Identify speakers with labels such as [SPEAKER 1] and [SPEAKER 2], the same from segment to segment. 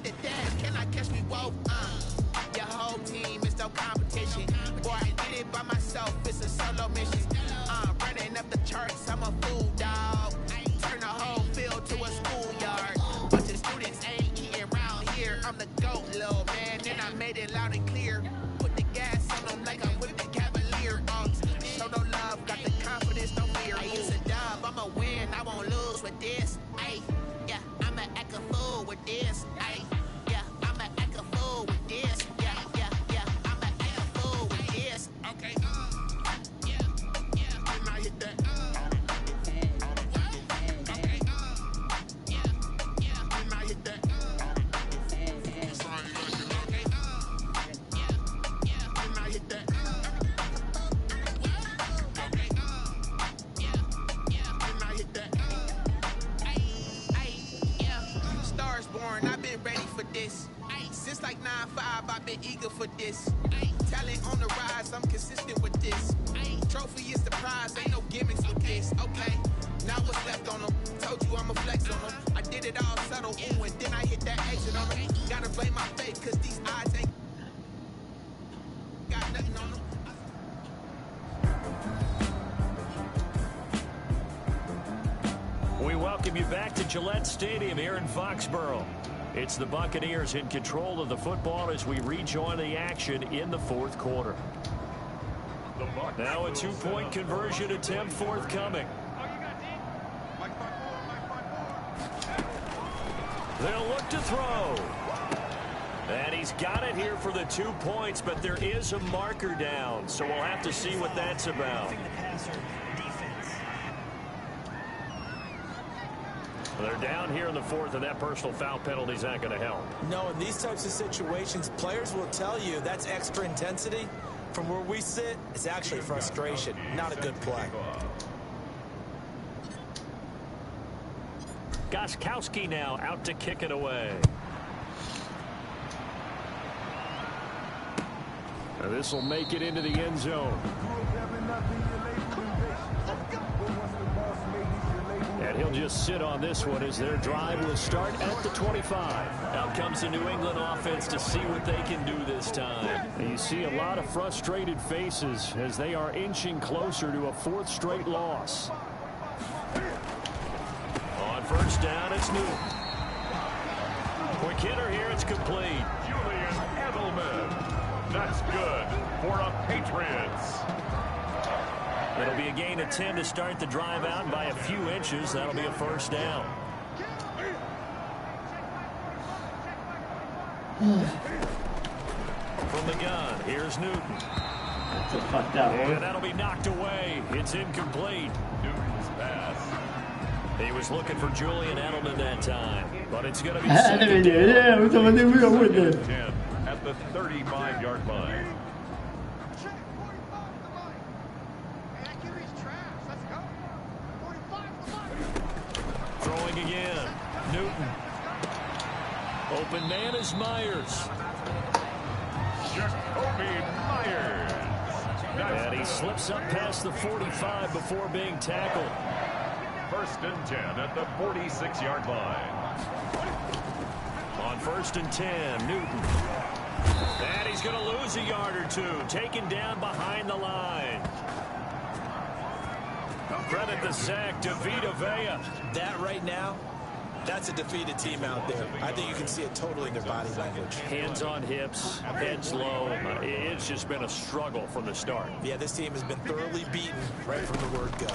[SPEAKER 1] hit the dash, can I catch me? Whoa, your whole team is no competition. Boy, I did it by myself, it's a solo mission. Running up the charts, I'm a fool, dog. Turn the whole field to a schoolyard. Bunch of students ain't eating around here. I'm the GOAT, little man, and I made it loud and clear. Put the gas on them like I'm with the Cavalier. Show no love, got the confidence, no fear. I use a dub, I'ma win, I won't lose with this. Ay, yeah, I'ma act a fool with this. Ay, yeah, I'ma act a fool with this. Yeah, yeah, yeah, I'ma act a fool with this. Okay, yeah, yeah, and I hit that. I've been ready for this. Since like 9-5, I've been eager for this. Talent on the rise, I'm consistent with this. Trophy is the prize, ain't no gimmicks with this. Okay, now what's left on them? Told you I'ma flex on them. I did it all subtle, ooh, and then I hit that exit on them. Gotta blame my fate, cause these odds ain't got nothing on them.
[SPEAKER 2] We welcome you back to Gillette Stadium here in Foxborough. It's the Buccaneers in control of the football as we rejoin the action in the fourth quarter. Now a two-point conversion attempt forthcoming. They'll look to throw. And he's got it here for the 2 points, but there is a marker down, so we'll have to see what that's about. They're down here in the fourth, and that personal foul penalty is not going to help.
[SPEAKER 3] No, in these types of situations, players will tell you that's extra intensity. From where we sit, it's actually frustration, not a good play.
[SPEAKER 2] Gostkowski now out to kick it away. This will make it into the end zone. And he'll just sit on this one as their drive will start at the 25. Out comes the New England offense to see what they can do this time. And you see a lot of frustrated faces as they are inching closer to a fourth straight loss. On first down, it's Newton. Quick hitter here, it's complete.
[SPEAKER 4] Julian Edelman. That's good for the Patriots.
[SPEAKER 2] It'll be a gain of 10 to start the drive out, and by a few inches, that'll be a first down. From the gun, here's Newton. And that'll be knocked away. It's incomplete.
[SPEAKER 4] Newton's pass.
[SPEAKER 2] He was looking for Julian Edelman that time, but it's going to be
[SPEAKER 4] 10 at the 35-yard line.
[SPEAKER 2] Throwing again. Newton. Open man is Myers.
[SPEAKER 4] Jacoby Myers.
[SPEAKER 2] And he slips up past the 45 before being tackled.
[SPEAKER 4] First and 10 at the 46-yard line.
[SPEAKER 2] On first and 10, Newton. And he's going to lose a yard or two. Taken down behind the line. Credit the sack to Vita Vea.
[SPEAKER 3] That right now, that's a defeated team out there. I think you can see it totally in their body language.
[SPEAKER 2] Hands on hips, heads low. It's just been a struggle from the start.
[SPEAKER 3] Yeah, this team has been thoroughly beaten right from the word go.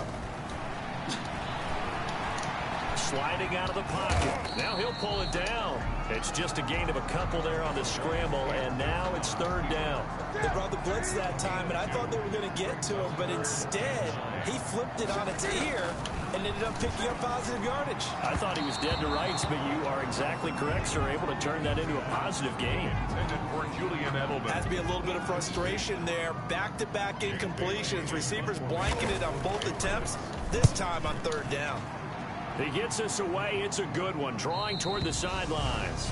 [SPEAKER 2] Sliding out of the pocket. Now he'll pull it down. It's just a gain of a couple there on the scramble, and now it's third down.
[SPEAKER 3] They brought the blitz that time, and I thought they were going to get to him, but instead, he flipped it on its ear and ended up picking up positive yardage.
[SPEAKER 2] I thought he was dead to rights, but you are exactly correct, sir. Able to turn that into a positive gain.
[SPEAKER 4] Intended for Julian Edelman.
[SPEAKER 3] Has to be a little bit of frustration there. Back-to-back incompletions. Receivers blanketed on both attempts, this time on third down.
[SPEAKER 2] He gets us away. It's a good one, drawing toward the sidelines.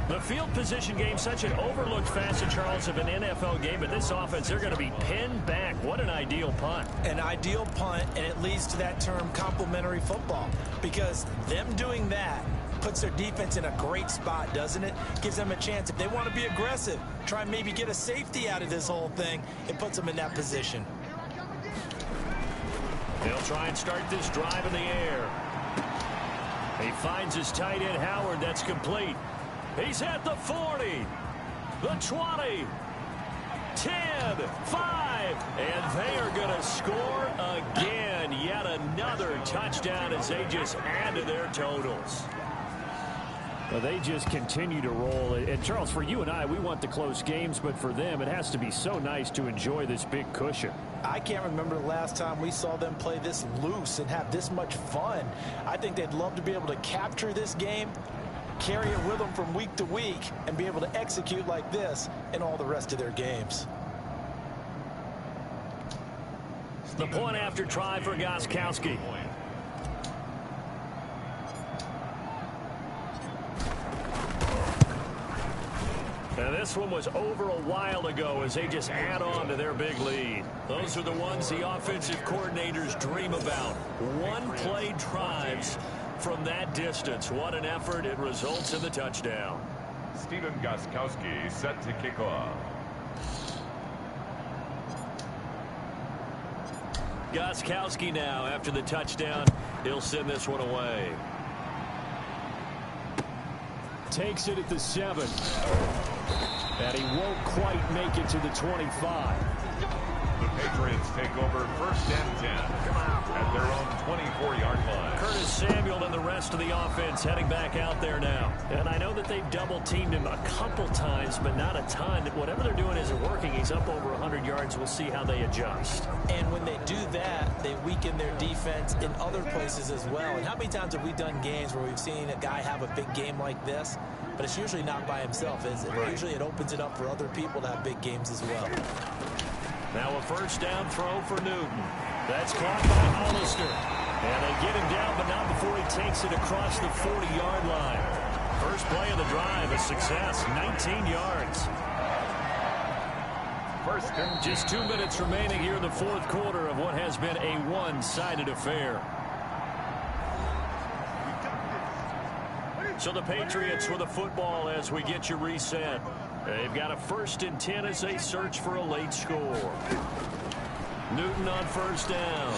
[SPEAKER 2] The field position game, such an overlooked facet, Charles, of an NFL game, but this offense, they're going to be pinned back. What an ideal punt.
[SPEAKER 3] An ideal punt, and it leads to that term complementary football, because them doing that puts their defense in a great spot, doesn't it? Gives them a chance. If they want to be aggressive, try and maybe get a safety out of this whole thing, it puts them in that position.
[SPEAKER 2] They'll try and start this drive in the air. He finds his tight end, Howard. That's complete. He's at the 40, the 20, 10, 5, and they are going to score again. Yet another touchdown as they just add to their totals. Well, they just continue to roll. And, Charles, for you and I, we want the close games, but for them, it has to be so nice to enjoy this big cushion.
[SPEAKER 3] I can't remember the last time we saw them play this loose and have this much fun. I think they'd love to be able to capture this game, carry it with them from week to week, and be able to execute like this in all the rest of their games.
[SPEAKER 2] The point after try for Gostkowski. Now this one was over a while ago as they just add on to their big lead. Those are the ones the offensive coordinators dream about. One-play drives from that distance. What an effort. It results in the touchdown.
[SPEAKER 4] Stephen Gostkowski set to kick off.
[SPEAKER 2] Gostkowski now after the touchdown. He'll send this one away. Takes it at the 7. And he won't quite make it to the 25.
[SPEAKER 4] The Patriots take over 1st and 10 at their own 24-yard line.
[SPEAKER 2] Curtis Samuel and the rest of the offense heading back out there now. And I know that they've double-teamed him a couple times, but not a ton. Whatever they're doing isn't working. He's up over 100 yards. We'll see how they adjust.
[SPEAKER 3] And when they do that, they weaken their defense in other places as well. And how many times have we done games where we've seen a guy have a big game like this? But it's usually not by himself, is it? Right. Usually it opens it up for other people to have big games as well.
[SPEAKER 2] Now a first down throw for Newton. That's caught by Hollister. And they get him down, but not before he takes it across the 40-yard line. First play of the drive, a success, 19 yards. Just 2 minutes remaining here in the fourth quarter of what has been a one-sided affair. So the Patriots with the football as we get you reset. They've got a 1st and 10 as they search for a late score. Newton on first down.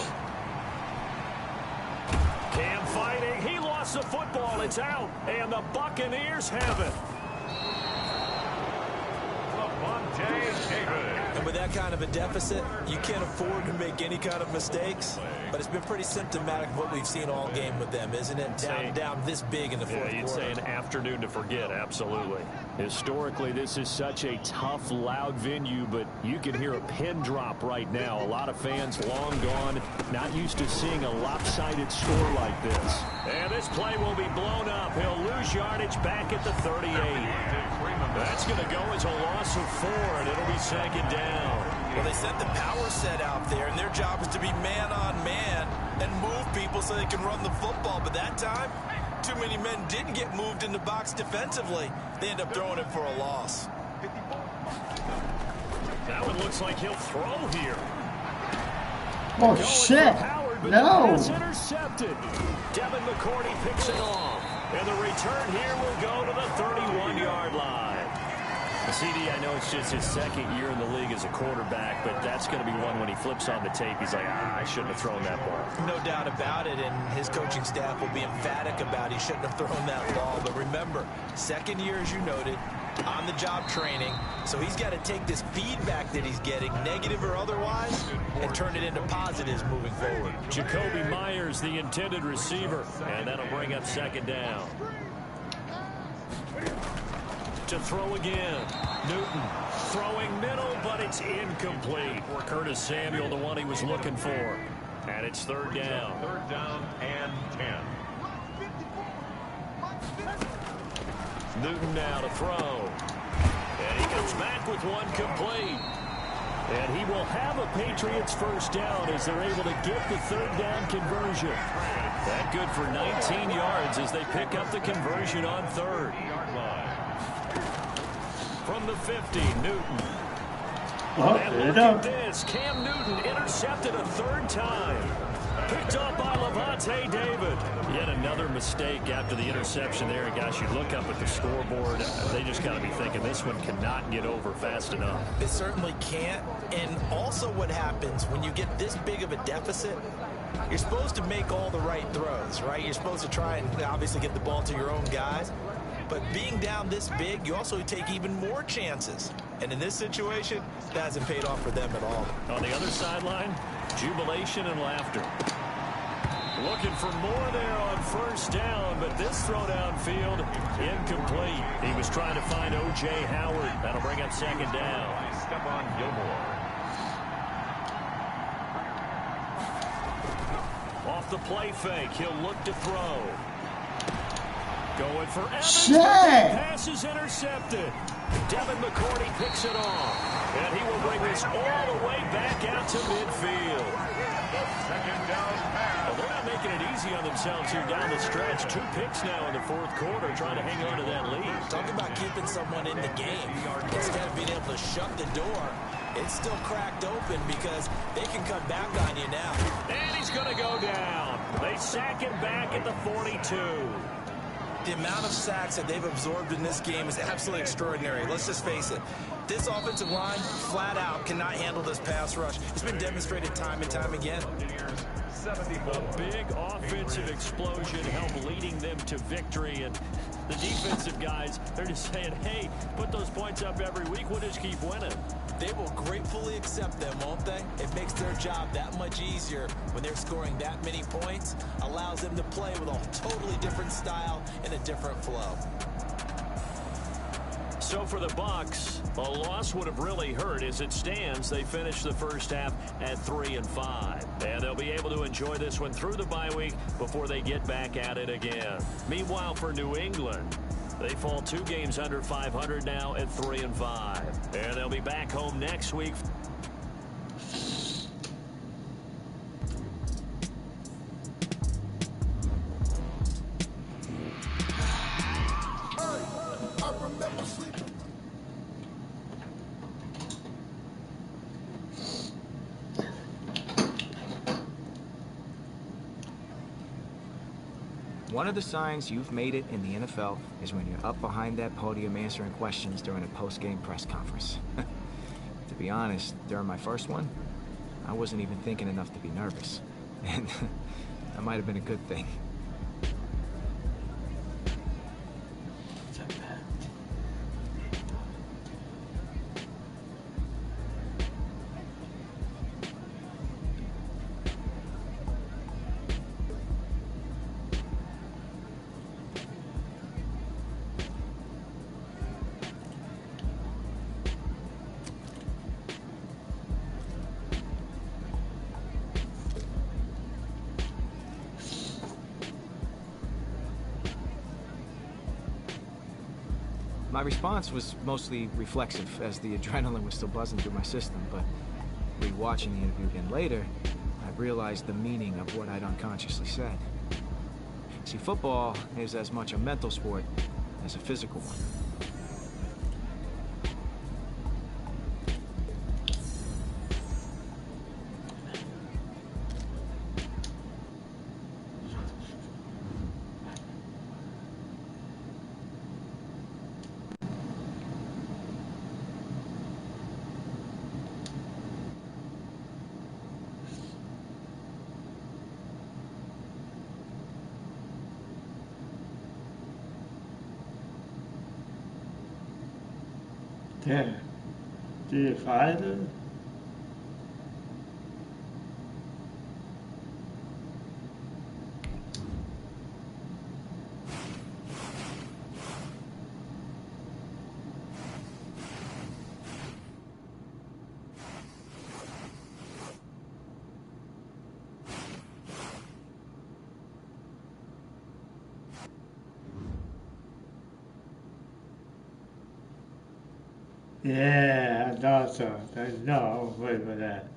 [SPEAKER 2] Cam fighting. He lost the football. It's out. And the Buccaneers have it.
[SPEAKER 3] And with that kind of a deficit, you can't afford to make any kind of mistakes. But it's been pretty symptomatic of what we've seen all game with them, isn't it? Down this big in the fourth quarter.
[SPEAKER 2] You'd say an afternoon to forget, absolutely. Historically, this is such a tough, loud venue, but you can hear a pin drop right now. A lot of fans long gone, not used to seeing a lopsided score like this. And this play will be blown up. He'll lose yardage back at the 38. That's going to go as a loss of 4, and it'll be 2nd down.
[SPEAKER 3] Well, they sent the power set out there, and their job is to be man-on-man and move people so they can run the football. But that time, too many men didn't get moved in the box defensively. They end up throwing it for a loss.
[SPEAKER 2] That one looks like he'll throw here.
[SPEAKER 5] Oh, shit.
[SPEAKER 2] Howard, but
[SPEAKER 5] no.
[SPEAKER 2] It's intercepted. Devin McCourty picks it off. And the return here will go to the 31-yard line. CD, I know it's just his 2nd year in the league as a quarterback, but that's going to be one when he flips on the tape. He's like, I shouldn't have thrown that ball.
[SPEAKER 3] No doubt about it, and his coaching staff will be emphatic about he shouldn't have thrown that ball. But remember, 2nd year, as you noted, on-the-job training. So he's got to take this feedback that he's getting, negative or otherwise, and turn it into positives moving forward.
[SPEAKER 2] Jacoby Myers, the intended receiver, and that'll bring up 2nd down. To throw again. Newton throwing middle, but it's incomplete. Curtis Samuel, the one he was looking for. And it's 3rd down.
[SPEAKER 4] 3rd down and 10.
[SPEAKER 2] Newton now to throw. And he comes back with one complete. And he will have a Patriots 1st down as they're able to get the 3rd down conversion. That good for 19 yards as they pick up the conversion on 3rd. From the 50, Newton.
[SPEAKER 5] Oh,
[SPEAKER 2] And look at this. Cam Newton intercepted a 3rd time. Picked up by Levante David. Yet another mistake after the interception there. And guys, you look up at the scoreboard, they just got to be thinking this one cannot get over fast enough.
[SPEAKER 3] It certainly can't. And also what happens when you get this big of a deficit, you're supposed to make all the right throws, right? You're supposed to try and obviously get the ball to your own guys. But being down this big, you also take even more chances. And in this situation, that hasn't paid off for them at all.
[SPEAKER 2] On the other sideline, jubilation and laughter. Looking for more there on first down, but this throw downfield, incomplete. He was trying to find O.J. Howard. That'll bring up second down.
[SPEAKER 4] Stephon Gilmore.
[SPEAKER 2] Off the play fake, he'll look to throw. Going for Evans.
[SPEAKER 5] Shit!
[SPEAKER 2] Pass is intercepted. Devin McCourty picks it off. And he will bring this all the way back out to midfield.
[SPEAKER 4] Second down pass.
[SPEAKER 2] Well, they're not making it easy on themselves here down the stretch. 2 picks now in the fourth quarter, trying to hang on to that lead.
[SPEAKER 3] Talk about keeping someone in the game. Instead of being able to shut the door, it's still cracked open because they can come back on you now.
[SPEAKER 2] And he's going to go down. They sack him back at the 42.
[SPEAKER 3] The amount of sacks that they've absorbed in this game is absolutely extraordinary. Let's just face it. This offensive line, flat out, cannot handle this pass rush. It's been demonstrated time and time again.
[SPEAKER 2] A big offensive explosion helped leading them to victory. And the defensive guys, they're just saying, hey, put those points up every week. We'll just keep winning.
[SPEAKER 3] They will gratefully accept them, won't they? It makes their job that much easier when they're scoring that many points. Allows them to play with a totally different style and a different flow.
[SPEAKER 2] So for the Bucs, a loss would have really hurt. As it stands, they finished the first half at 3-5. And they'll be able to enjoy this one through the bye week before they get back at it again. Meanwhile, for New England, they fall 2 games under 500 now at 3-5. And they'll be back home next week.
[SPEAKER 6] One of the signs you've made it in the NFL is when you're up behind that podium answering questions during a post-game press conference. To be honest, during my first one, I wasn't even thinking enough to be nervous. And that might have been a good thing. My response was mostly reflexive as the adrenaline was still buzzing through my system, but rewatching the interview again later, I realized the meaning of what I'd unconsciously said. See, football is as much a mental sport as a physical one.
[SPEAKER 5] Yeah. Do you find it? Yeah, I thought so. No, wait for that.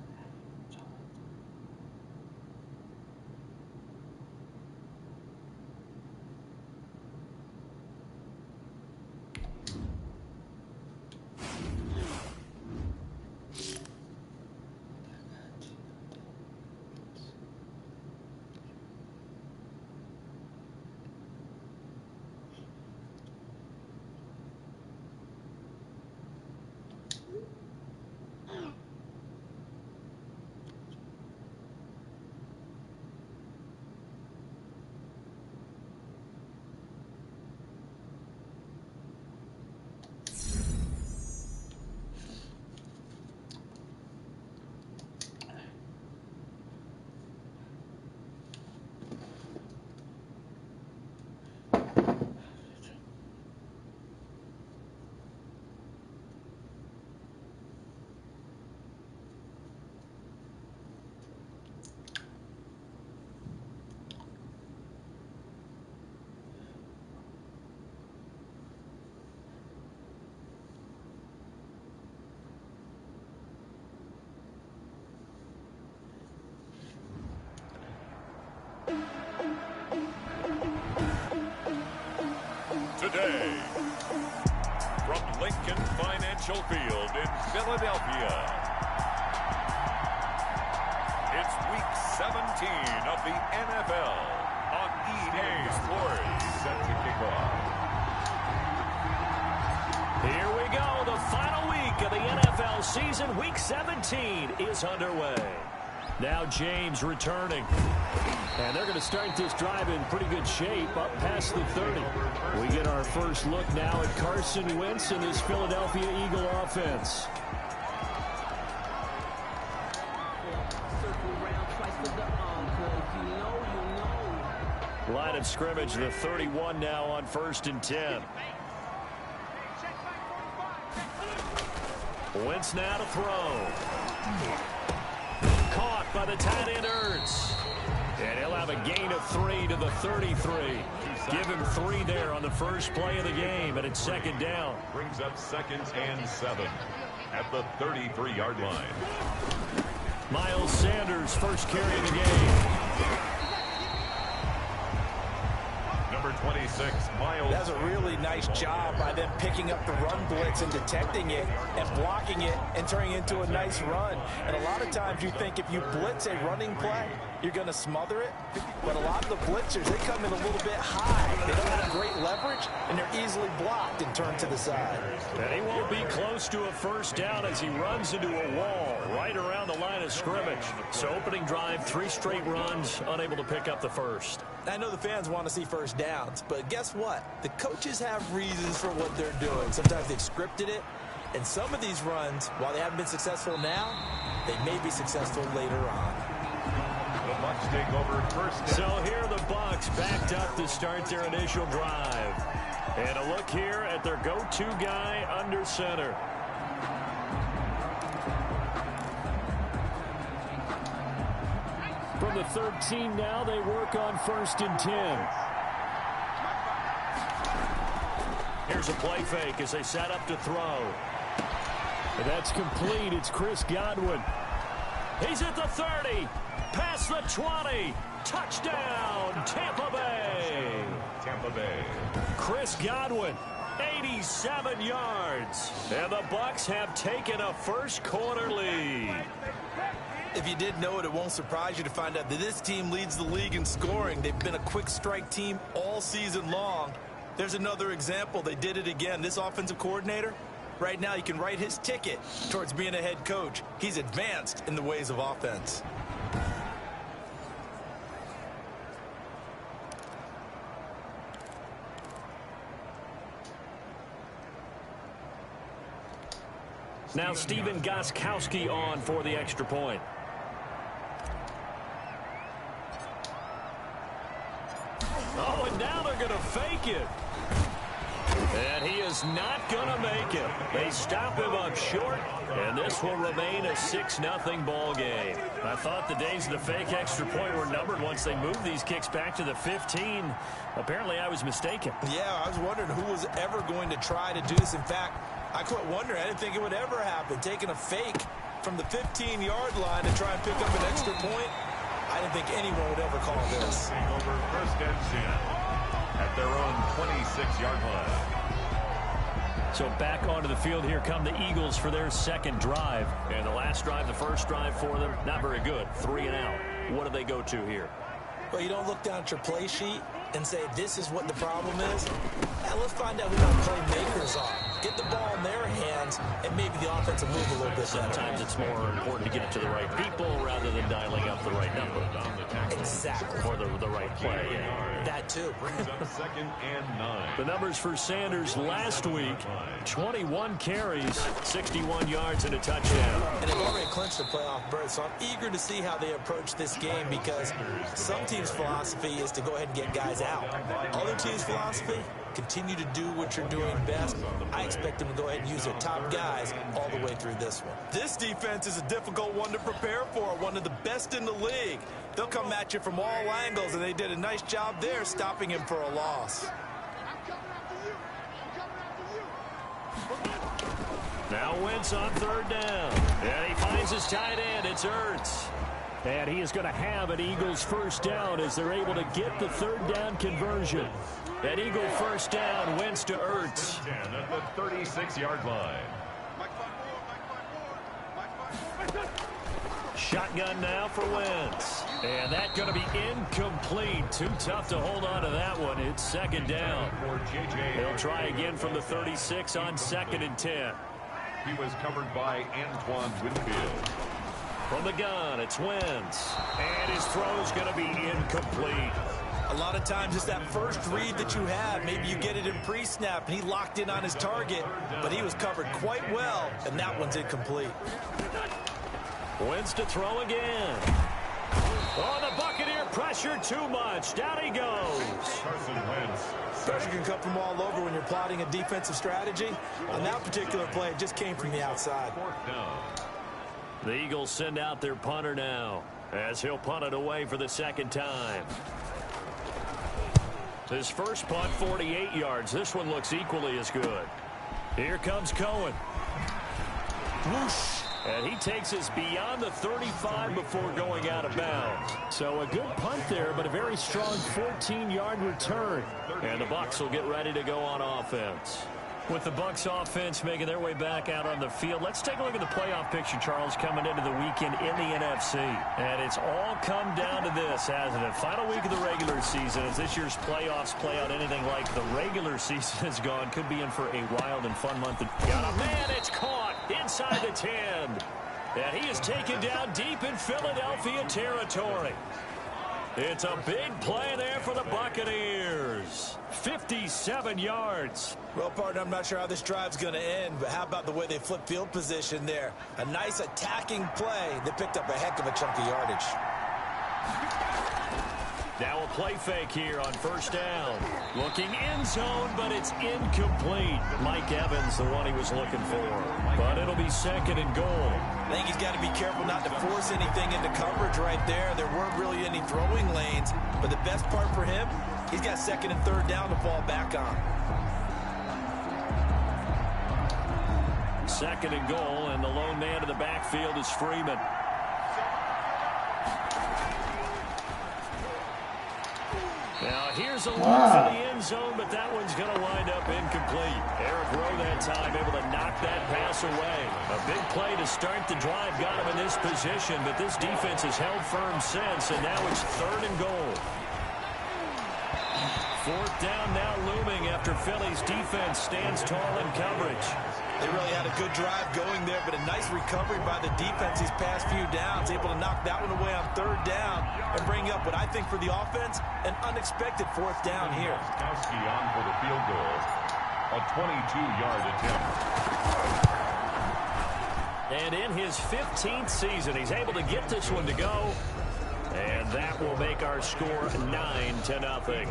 [SPEAKER 4] today. From Lincoln Financial Field in Philadelphia, it's Week 17 of the NFL on EA Sports. Set to kick off.
[SPEAKER 2] Here we go. The final week of the NFL season. Week 17 is underway. Now James returning. And they're going to start this drive in pretty good shape up past the 30. We get our first look now at Carson Wentz and his Philadelphia Eagle offense. Line of scrimmage, the 31 now on 1st and 10. Wentz now to throw. Caught by the tight end Ertz. And he'll have a gain of 3 to the 33. Give him 3 there on the first play of the game, and it's 2nd down.
[SPEAKER 4] Brings up 2nd and 7 at the 33-yard line.
[SPEAKER 2] Miles Sanders, first carry of the game.
[SPEAKER 4] Number 26, Miles.
[SPEAKER 3] That's a really nice job by them picking up the run blitz and detecting it and blocking it and turning it into a nice run. And a lot of times you think if you blitz a running play, you're going to smother it. But a lot of the blitzers, they come in a little bit high. They don't have great leverage, and they're easily blocked and turned to the side.
[SPEAKER 2] And he won't be close to a first down as he runs into a wall right around the line of scrimmage. So opening drive, 3 straight runs, unable to pick up the first.
[SPEAKER 3] I know the fans want to see first downs, but guess what? The coaches have reasons for what they're doing. Sometimes they've scripted it, and some of these runs, while they haven't been successful now, they may be successful later on.
[SPEAKER 4] The Bucs take over first.
[SPEAKER 2] So here are the Bucs backed up to start their initial drive. And a look here at their go-to guy under center. From the 13 now, they work on 1st and 10. Here's a play fake as they set up to throw. And that's complete. It's Chris Godwin. He's at the 30. Past the 20. Touchdown, Tampa Bay.
[SPEAKER 4] Tampa Bay.
[SPEAKER 2] Chris Godwin, 87 yards. And the Bucs have taken a first quarter lead.
[SPEAKER 3] If you didn't know it, it won't surprise you to find out that this team leads the league in scoring. They've been a quick strike team all season long. There's another example. They did it again. This offensive coordinator, right now, you can write his ticket towards being a head coach. He's advanced in the ways of offense.
[SPEAKER 2] Now Stephen Gostkowski on for the extra point. Oh, and now they're going to fake it. And he is not going to make it. They stop him up short, and this will remain a 6-0 ball game. I thought the days of the fake extra point were numbered once they moved these kicks back to the 15. Apparently, I was mistaken.
[SPEAKER 3] Yeah, I was wondering who was ever going to try to do this. In fact, I quit wondering. I didn't think it would ever happen. Taking a fake from the 15-yard line to try and pick up an extra point, I didn't think anyone would ever call this.
[SPEAKER 4] Over 1st and 10 at their own 26-yard line.
[SPEAKER 2] So back onto the field, here come the Eagles for their 2nd drive. And the last drive, the first drive for them, not very good. 3 and out. What do they go to here?
[SPEAKER 3] Well, you don't look down at your play sheet and say, this is what the problem is. Now, let's find out who our playmakers are. Get the ball in their hands, and maybe the offense will move a little bit better.
[SPEAKER 2] Sometimes it's more important to get it to the right people rather than dialing up the right number.
[SPEAKER 3] Exactly.
[SPEAKER 2] Or the right play. Yeah.
[SPEAKER 3] That, too.
[SPEAKER 4] Brings up 2nd and 9.
[SPEAKER 2] The numbers for Sanders last week, 21 carries, 61 yards, and a touchdown.
[SPEAKER 3] And they've already clinched the playoff berth, so I'm eager to see how they approach this game because some teams' philosophy is to go ahead and get guys out. Other teams' philosophy, continue to do what you're doing best. I expect them to go ahead and use their top guys all the way through this one. This defense is a difficult one to prepare for, one of the best in the league. They'll come at you from all angles, and they did a nice job there stopping him for a loss.
[SPEAKER 2] Now Wentz on 3rd down. And he finds his tight end. It's Ertz. And he is going to have an Eagles first down as they're able to get the third down conversion. An Eagle first down, Wentz to Ertz.
[SPEAKER 4] 10 at the 36-yard line.
[SPEAKER 2] Shotgun now for Wentz. And that's going to be incomplete. Too tough to hold on to that one. It's second down. He'll try again from the 36 on 2nd and 10.
[SPEAKER 4] He was covered by Antoine Winfield.
[SPEAKER 2] From the gun, it's Wentz. And his throw is going to be incomplete.
[SPEAKER 3] A lot of times it's that first read that you have. Maybe you get it in pre-snap, and he locked in on his target, but he was covered quite well, and that one's incomplete.
[SPEAKER 2] Wentz to throw again. Oh, the Buccaneer pressure too much. Down he goes.
[SPEAKER 4] Carson Wentz.
[SPEAKER 3] Pressure can come from all over when you're plotting a defensive strategy. On that particular play, it just came from the outside.
[SPEAKER 4] 4th down.
[SPEAKER 2] The Eagles send out their punter now as he'll punt it away for the second time. His first punt, 48 yards. This one looks equally as good. Here comes Cohen. Whoosh. And he takes us beyond the 35 before going out of bounds. So a good punt there, but a very strong 14-yard return. And the Bucs will get ready to go on offense. With the Bucs offense making their way back out on the field, let's take a look at the playoff picture, Charles, coming into the weekend in the NFC. And it's all come down to this, hasn't it? Final week of the regular season. As this year's playoffs play out anything like the regular season has gone, could be in for a wild and fun month. Got a man, it's caught inside the 10. And he is taken down deep in Philadelphia territory. It's a big play there for the Buccaneers. 57 yards.
[SPEAKER 3] Well, partner, I'm not sure how this drive's going to end, but how about the way they flip field position there? A nice attacking play that picked up a heck of a chunk of yardage.
[SPEAKER 2] Now a play fake here on first down. Looking end zone, but it's incomplete. Mike Evans, the one he was looking for. But it'll be 2nd and goal.
[SPEAKER 3] I think he's got to be careful not to force anything into coverage right there. There weren't really any throwing lanes. But the best part for him, he's got 2nd and 3rd down to fall back on.
[SPEAKER 2] 2nd and goal, and the lone man in the backfield is Freeman. Now here's a look for the end zone, but that one's going to wind up incomplete. Eric Rowe that time able to knock that pass away. A big play to start the drive got him in this position, but this defense has held firm since, and now it's 3rd and goal. 4th down now looming after Philly's defense stands tall in coverage.
[SPEAKER 3] They really had a good drive going there, but a nice recovery by the defense these past few downs. Able to knock that one away on 3rd down and bring up what I think for the offense, an unexpected 4th down here.
[SPEAKER 4] Skowski on for the field goal. A 22-yard attempt.
[SPEAKER 2] And in his 15th season, he's able to get this one to go. And that will make our score 9-0.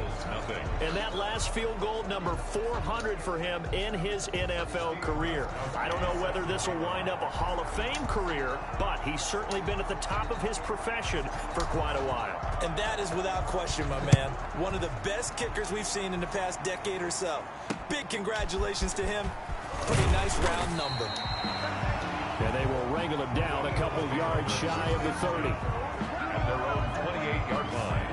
[SPEAKER 2] And that last field goal, number 400 for him in his NFL career. I don't know whether this will wind up a Hall of Fame career, but he's certainly been at the top of his profession for quite a while.
[SPEAKER 3] And that is without question, my man. One of the best kickers we've seen in the past decade or so. Big congratulations to him. Pretty nice round number.
[SPEAKER 2] And they will wrangle him down a couple yards shy of the 30.
[SPEAKER 4] At their own 28-yard line.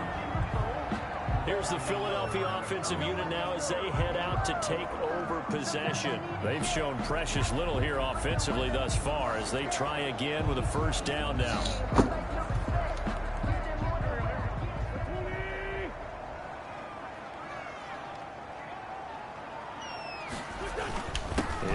[SPEAKER 2] Here's the Philadelphia offensive unit now as they head out to take over possession. They've shown precious little here offensively thus far as they try again with a first down now.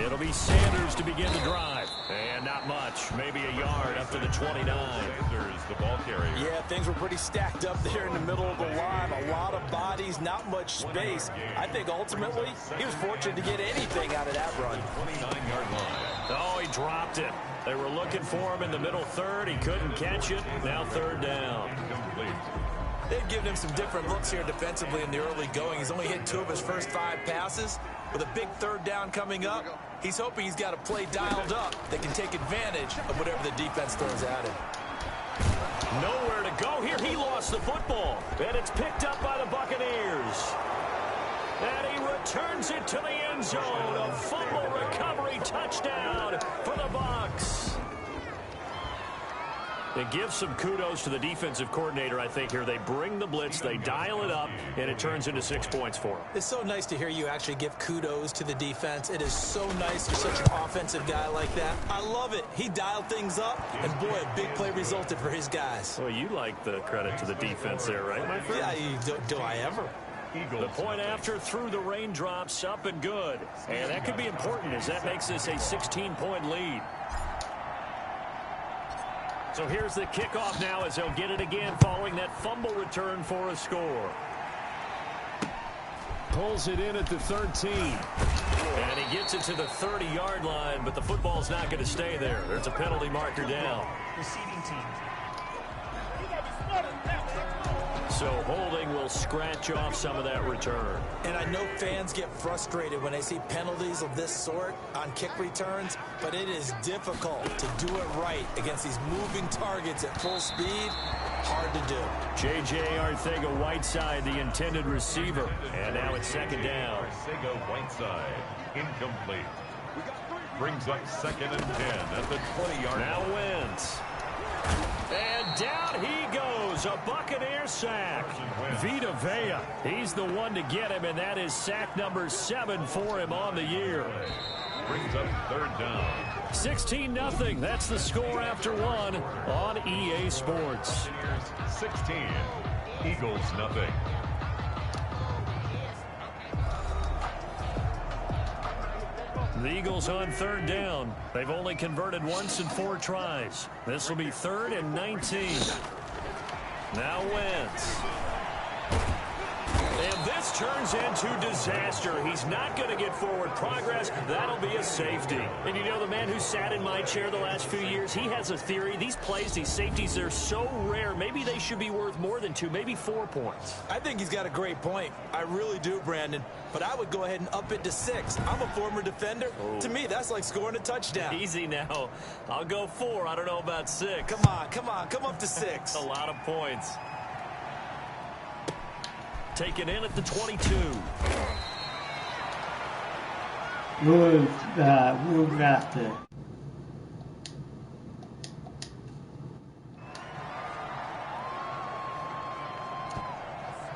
[SPEAKER 2] It'll be Sanders to begin the drive. And not much. Maybe a yard up to the 29.
[SPEAKER 4] Sanders, the ball carrier.
[SPEAKER 3] Yeah, things were pretty stacked up there in the middle of the line. A lot of bodies, not much space. I think ultimately he was fortunate to get anything out of that run.
[SPEAKER 4] 29-yard line.
[SPEAKER 2] Oh, he dropped it. They were looking for him in the middle third. He couldn't catch it. Now 3rd down.
[SPEAKER 4] Incomplete.
[SPEAKER 3] They've given him some different looks here defensively in the early going. He's only hit 2 of his first 5 passes. With a big 3rd down coming up, he's hoping he's got a play dialed up that can take advantage of whatever the defense throws at him.
[SPEAKER 2] Nowhere to go here. He lost the football. And it's picked up by the Buccaneers. And he returns it to the end zone. A fumble recovery touchdown for the Bucs. And give some kudos to the defensive coordinator, I think, here. They bring the blitz, they dial it up, and it turns into 6 points for them.
[SPEAKER 3] It's so nice to hear you actually give kudos to the defense. It is so nice you're such an offensive guy like that. I love it. He dialed things up, and boy, a big play resulted for his guys.
[SPEAKER 2] Well, you like the credit to the defense there, right, my friend?
[SPEAKER 3] Yeah, do I ever?
[SPEAKER 2] The point after through the raindrops, up and good. And that could be important as that makes this a 16-point lead. So here's the kickoff now as they'll get it again following that fumble return for a score. Pulls it in at the 13. And he gets it to the 30-yard line, but the football's not going to stay there. There's a penalty marker down.
[SPEAKER 7] Receiving team.
[SPEAKER 2] So holding will scratch off some of that return.
[SPEAKER 3] And I know fans get frustrated when they see penalties of this sort on kick returns, but it is difficult to do it right against these moving targets at full speed. Hard to do.
[SPEAKER 2] J.J. Arcega-Whiteside, the intended receiver. And now it's second down.
[SPEAKER 4] Arcega-Whiteside, incomplete. Brings up 2nd and 10 at the 20-yard line.
[SPEAKER 2] Now wins. And down he goes, a Buccaneer sack. Vita Vea, he's the one to get him, and that is sack number 7 for him on the year.
[SPEAKER 4] Brings up 3rd down.
[SPEAKER 2] 16-0, that's the score after 1 on EA Sports.
[SPEAKER 4] 16, Eagles nothing.
[SPEAKER 2] The Eagles on 3rd down. They've only converted once in 4 tries. This will be 3rd and 19. Now Wentz. And this turns into disaster. He's not going to get forward progress. That'll be a safety. And you know, the man who sat in my chair the last few years, he has a theory. These plays, these safeties, they're so rare. Maybe they should be worth more than 2, maybe 4 points.
[SPEAKER 3] I think he's got a great point. I really do, Brandon. But I would go ahead and up it to 6. I'm a former defender. Oh. To me, that's like scoring a touchdown.
[SPEAKER 2] Easy now. I'll go 4. I don't know about 6.
[SPEAKER 3] Come on. Come up to 6.
[SPEAKER 2] A lot of points. Taken in at the 22.
[SPEAKER 5] Move after.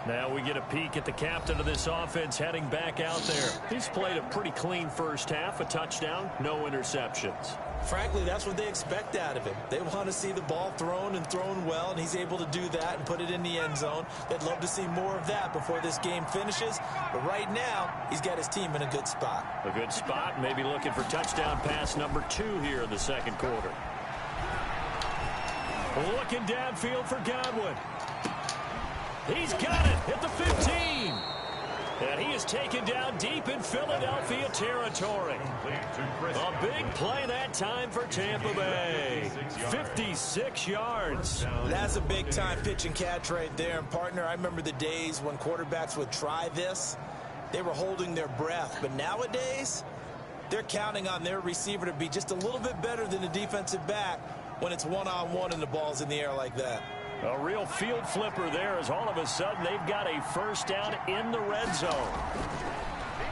[SPEAKER 2] Now we get a peek at the captain of this offense heading back out there. He's played a pretty clean first half, a touchdown, no interceptions.
[SPEAKER 3] Frankly, that's what they expect out of him. They want to see the ball thrown and thrown well, and he's able to do that and put it in the end zone. They'd love to see more of that before this game finishes. But right now, he's got his team in a good spot.
[SPEAKER 2] A good spot, maybe looking for touchdown pass number 2 here in the second quarter. Looking downfield for Godwin. He's got it at the 15. And he is taken down deep in Philadelphia territory. A big play that time for Tampa Bay. 56 yards.
[SPEAKER 3] That's a big-time pitch and catch right there. And, partner, I remember the days when quarterbacks would try this. They were holding their breath. But nowadays, they're counting on their receiver to be just a little bit better than the defensive back when it's one-on-one and the ball's in the air like that.
[SPEAKER 2] A real field flipper there as all of a sudden they've got a first down in the red zone.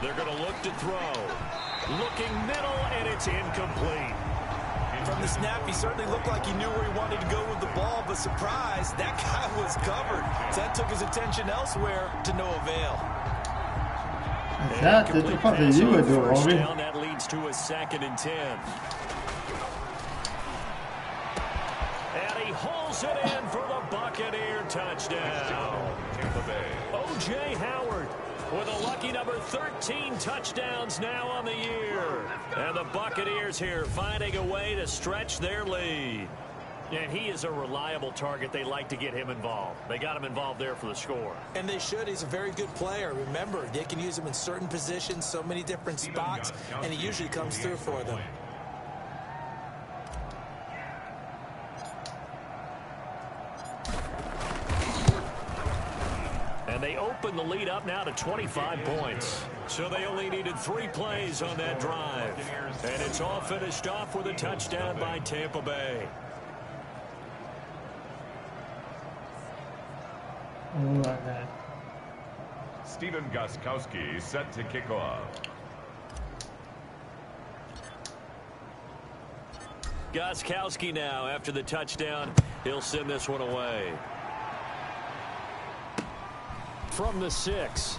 [SPEAKER 2] They're going to look to throw. Looking middle, and it's incomplete.
[SPEAKER 3] From the snap, he certainly looked like he knew where he wanted to go with the ball, but surprise, that guy was covered. So that took his attention elsewhere to no avail.
[SPEAKER 5] That's the part that you were doing, homie.
[SPEAKER 2] That leads to a 2nd and 10. And he hauls it in for the Buccaneer touchdown. O.J. Howard with a lucky number 13 touchdowns now on the year. And the Buccaneers here finding a way to stretch their lead. And he is a reliable target. They like to get him involved. They got him involved there for the score.
[SPEAKER 3] And they should. He's a very good player. Remember, they can use him in certain positions, so many different spots, and he usually comes through for them.
[SPEAKER 2] And they open the lead up now to 25 points. So they only needed 3 plays on that drive. And it's all finished off with a touchdown by Tampa Bay.
[SPEAKER 4] Stephen Gostkowski set to kick off.
[SPEAKER 2] Gostkowski now after the touchdown. He'll send this one away. From the 6.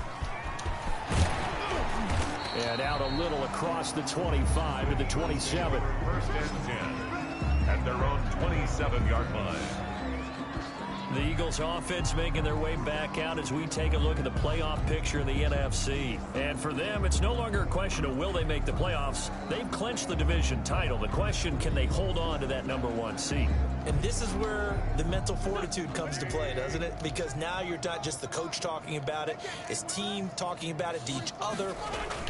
[SPEAKER 2] And out a little across the 25 to the 27.
[SPEAKER 4] First and 10 at their own 27-yard line.
[SPEAKER 2] The Eagles offense making their way back out as we take a look at the playoff picture in the NFC. And for them, it's no longer a question of will they make the playoffs. They've clinched the division title. The question, can they hold on to that #1 seed?
[SPEAKER 3] And this is where the mental fortitude comes to play, doesn't it? Because now you're not just the coach talking about it, it's team talking about it to each other,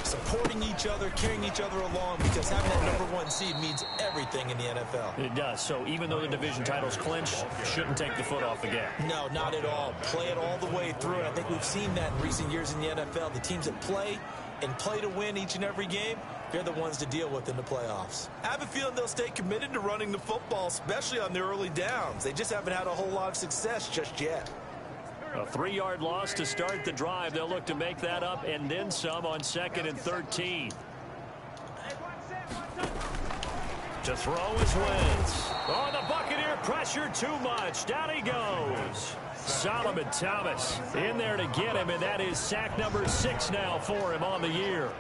[SPEAKER 3] supporting each other, carrying each other along, because having that #1 seed means everything in the NFL.
[SPEAKER 2] It does. So even though the division title's clinched, shouldn't take the foot off the gas.
[SPEAKER 3] No, not at all. Play it all the way through, and I think we've seen that in recent years in the NFL. The teams that play and play to win each and every game, they're the ones to deal with in the playoffs. I have a feeling they'll stay committed to running the football, especially on the early downs. They just haven't had a whole lot of success just yet.
[SPEAKER 2] A 3-yard loss to start the drive. They'll look to make that up and then some on 2nd and 13. To throw is Wentz. Oh, the Buccaneer pressure too much. Down he goes. Solomon Thomas in there to get him, and that is sack number 6 now for him on the year.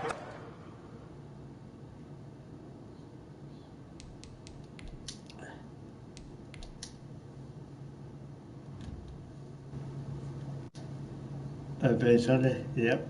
[SPEAKER 5] Eventually, yep.